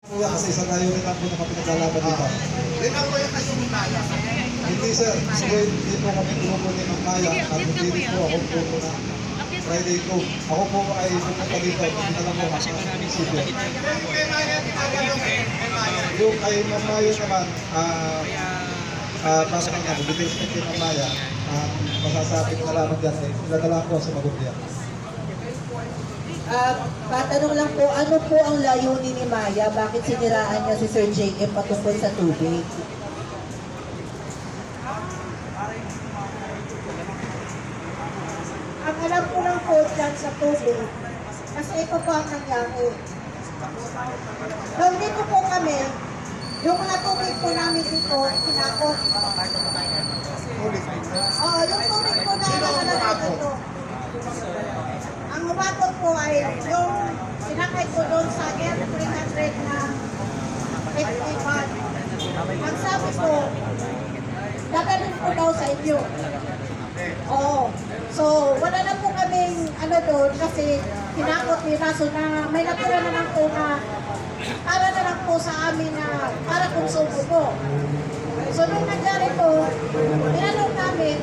Kuya, kasi isang tayo rin ang na pinaglalaban dito. Yun ang po yung kasundayan. Hindi sir, hindi po kami grupo ni Mang Maya at hindi po ako grupo na Friday Group. Ako po ay pupunta dito. Hindi lang po ang munisipyo. Yung kay Mang Maya naman, para kang ako, details na kay Mang Maya, masasabi ko na lamang dyan, sila na lang po sa magubya. Patanong lang po, ano po ang layunin ni Maya? Bakit siniraan niya si Sir JM patungkol sa tubig? Ang alam ko lang po dyan sa tubig, kasi ito po ang nangyari. Nung dito po kami, yung mga tubig po namin dito, kinakot. Oo, yung tubig po na nakalagay dito. Ang umakot po ay yung sinakay ko doon sa F300 na 51. Ang sabi ko, dadalhin ko daw sa inyo. Oo. So, wala na po kaming ano doon kasi kinakot nila. So, na, may natira na lang po na para na lang po sa amin na para konsumo po. So, nung nangyari po, tinanong namin,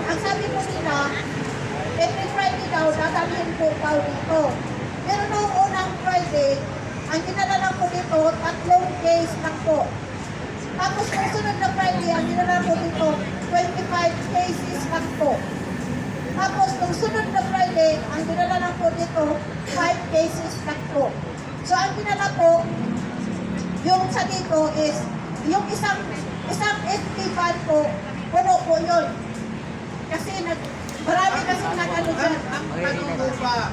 ang sabi po nila, every Friday daw, dadalhin po daw dito. Pero noong unang Friday, ang dinala lang po dito, 3 days lang po. Tapos nung sunod na Friday, ang dinala po dito, 25 cases lang po. Tapos nung sunod na Friday, ang dinala lang po dito, 5 cases lang po. So ang dinala po, yung sa dito is, yung isang FP van po, puno po yun. Kasi marami kasi nag-ano dyan. Ang tanong mo ba,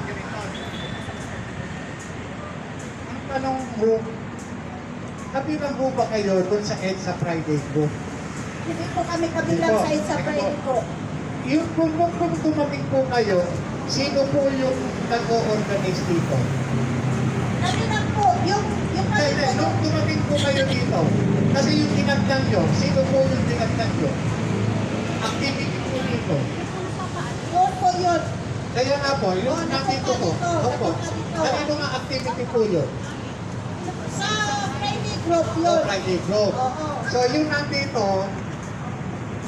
ang tanong mo, kabilang mo ba kayo doon sa EDSA Friday Group? Hindi po kami kabilang sa isa Friday po. Yung kung dumating po kayo, sino po yung nag-o-organize dito? Kami lang po, yung kami po, Nung dumating po kayo dito, kasi yung dinagdag nyo, sino po yung dinagdag nyo? Activity po dito. yun po yun. Kaya nga po, yung Oo, nandito po. napunta Opo. dito. Kanino nga activity po yun? Sa Friday group O yun. Friday Group. Oo. So yung nandito,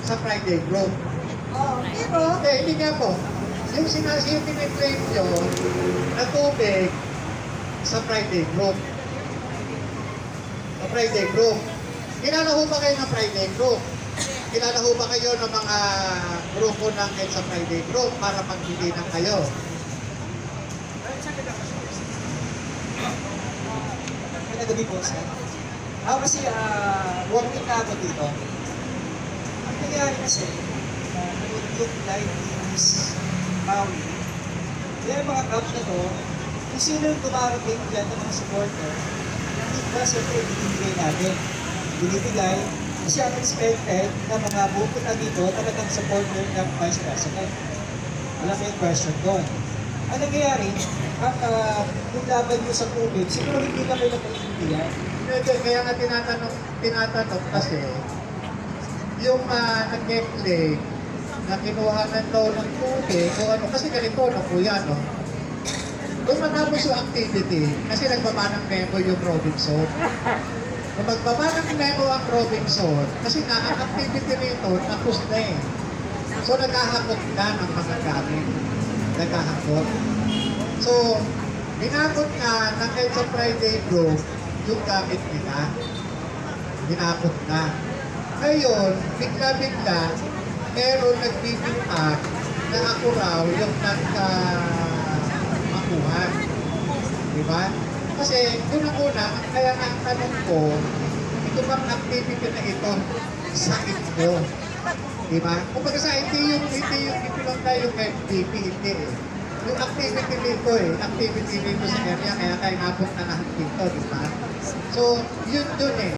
sa Friday Group. Oo, pero, Hindi nga po. Yung claim nyo na tubig sa Friday Group. Sa Friday Group. Kilala ho ba kayo ng Friday Group? Kilala ho ba kayo ng mga grupo ng sa Friday Group para magbili ng kayo? Magandang gabi po, sir. Ako kasi, working na ako dito. Ang nangyari kasi, nag-look like this Maui. Kaya mga clubs na to, kung sino yung dumarating dyan ng mga supporter, hindi ba siyempre binibigay natin. Binibigay, kasi ang expected na mga pupunta dito talagang supporter ng Vice President. Wala may question doon. Ang nangyayari, yung laban nyo sa tubig, siguro hindi na kayo napag-ibigyan. Hindi, kaya nga tinatanong kasi, yung nag-claim na kinuhanan daw ng tubig, o ano, kasi ganito, no, kuya, no? Kung matapos yung activity, kasi nagbaba ng memo yung Robinson. Kung magbaba ng memo ang Robinson, kasi nga, ang activity rito, tapos na eh. So, naghahakot na ng mga gamit. Naghahakot. So, binakot nga ng EDSA Friday Group yung gamit nila. Binakot na. Ngayon, bigla-bigla, meron nagbibintag na ako raw yung nagka-makuha. Diba? Kasi, unang-una, kaya nga ang tanong ko, ito bang activity na ito sa inyo? Diba? Kung pagka sa hindi lang tayo yung FDP, hindi eh. Yung activity dito activity dito sa area, kaya tayo napunta na dito, diba? So, yun dun eh.